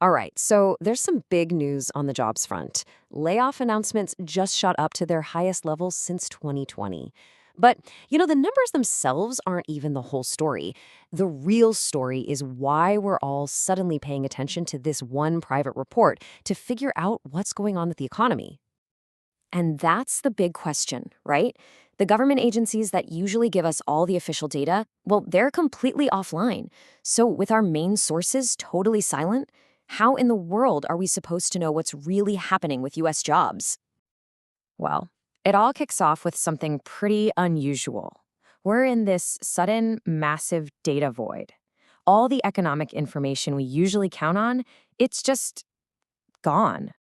All right, so there's some big news on the jobs front. Layoff announcements just shot up to their highest levels since 2020. But, the numbers themselves aren't even the whole story. The real story is why we're all suddenly paying attention to this one private report to figure out what's going on with the economy. And that's the big question, right? The government agencies that usually give us all the official data, well, they're completely offline. So, with our main sources totally silent, how in the world are we supposed to know what's really happening with US jobs? Well, it all kicks off with something pretty unusual. We're in this sudden, massive data void. All the economic information we usually count on, it's just gone.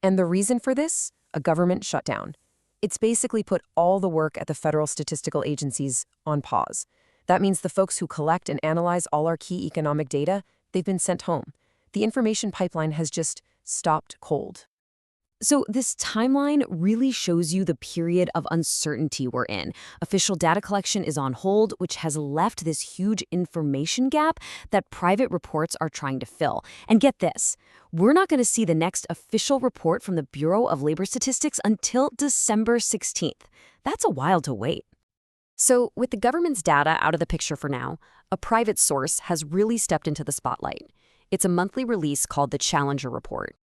And the reason for this? A government shutdown. It's basically put all the work at the federal statistical agencies on pause. That means the folks who collect and analyze all our key economic data, they've been sent home. The information pipeline has just stopped cold. So this timeline really shows you the period of uncertainty we're in. Official data collection is on hold, which has left this huge information gap that private reports are trying to fill. And get this, we're not going to see the next official report from the Bureau of Labor Statistics until December 16th. That's a while to wait. So with the government's data out of the picture for now, a private source has really stepped into the spotlight. It's a monthly release called the Challenger Report.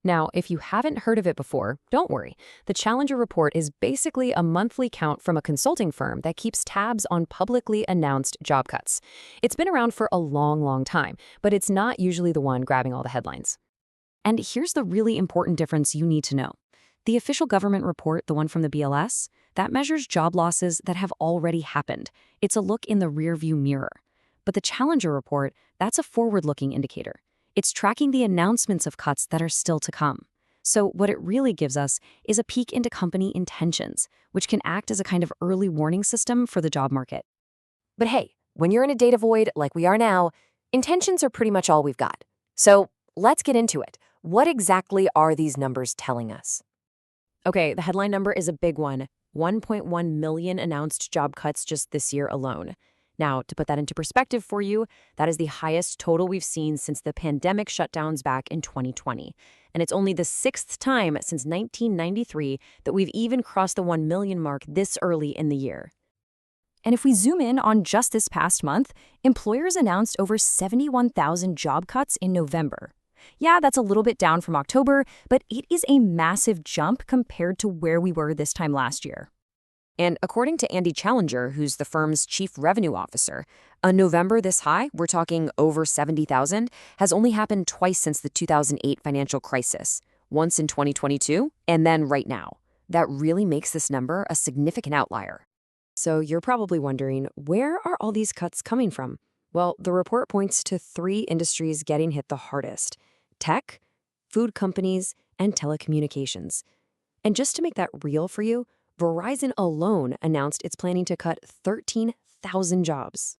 Now, if you haven't heard of it before, don't worry. The Challenger Report is basically a monthly count from a consulting firm that keeps tabs on publicly announced job cuts. It's been around for a long, long time, but it's not usually the one grabbing all the headlines. And here's the really important difference you need to know. The official government report, the one from the BLS, that measures job losses that have already happened. It's a look in the rearview mirror. But the Challenger Report, that's a forward-looking indicator. It's tracking the announcements of cuts that are still to come. So what it really gives us is a peek into company intentions, which can act as a kind of early warning system for the job market. But hey, when you're in a data void like we are now, intentions are pretty much all we've got. So let's get into it. What exactly are these numbers telling us? Okay, the headline number is a big one. 1.1 million announced job cuts just this year alone. Now, to put that into perspective for you, that is the highest total we've seen since the pandemic shutdowns back in 2020. And it's only the sixth time since 1993 that we've even crossed the 1 million mark this early in the year. And if we zoom in on just this past month, employers announced over 71,000 job cuts in November. Yeah, that's a little bit down from October, but it is a massive jump compared to where we were this time last year. And according to Andy Challenger, who's the firm's chief revenue officer, a November this high, we're talking over 70,000, has only happened twice since the 2008 financial crisis, once in 2022 and then right now. That really makes this number a significant outlier. So you're probably wondering, where are all these cuts coming from? Well, the report points to three industries getting hit the hardest: tech, food companies, and telecommunications. And just to make that real for you, Verizon alone announced it's planning to cut 13,000 jobs.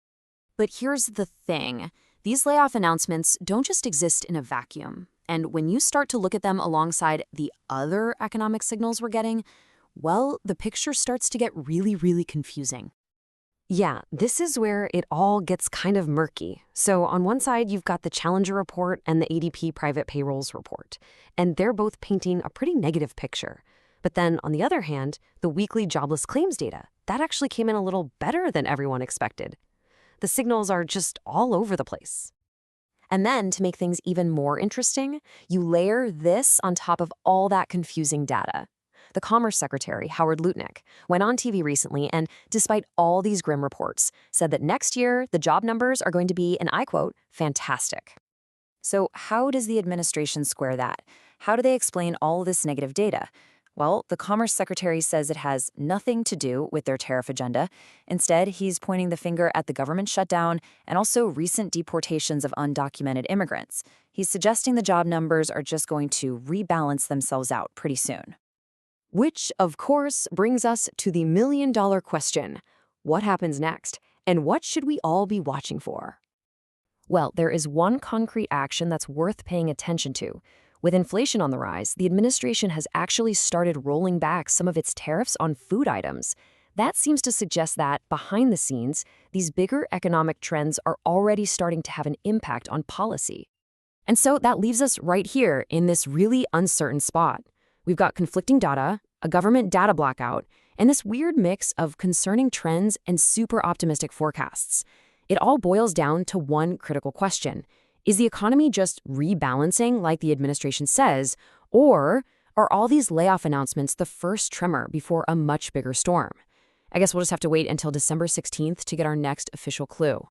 But here's the thing. These layoff announcements don't just exist in a vacuum. And when you start to look at them alongside the other economic signals we're getting, well, the picture starts to get really, really confusing. Yeah, this is where it all gets kind of murky. So on one side, you've got the Challenger Report and the ADP Private Payrolls Report. And they're both painting a pretty negative picture. But then, on the other hand, the weekly jobless claims data, that actually came in a little better than everyone expected. The signals are just all over the place. And then, to make things even more interesting, you layer this on top of all that confusing data. The Commerce Secretary, Lutnick, went on TV recently and, despite all these grim reports, said that next year the job numbers are going to be, and I quote, fantastic. So how does the administration square that? How do they explain all this negative data? Well, the Commerce Secretary says it has nothing to do with their tariff agenda. Instead, he's pointing the finger at the government shutdown and also recent deportations of undocumented immigrants. He's suggesting the job numbers are just going to rebalance themselves out pretty soon. Which, of course, brings us to the million-dollar question. What happens next? And what should we all be watching for? Well, there is one concrete action that's worth paying attention to. With inflation on the rise, the administration has actually started rolling back some of its tariffs on food items. That seems to suggest that, behind the scenes, these bigger economic trends are already starting to have an impact on policy. And so that leaves us right here in this really uncertain spot. We've got conflicting data, a government data blackout, and this weird mix of concerning trends and super optimistic forecasts. It all boils down to one critical question. Is the economy just rebalancing like the administration says, or are all these layoff announcements the first tremor before a much bigger storm? I guess we'll just have to wait until December 16th to get our next official clue.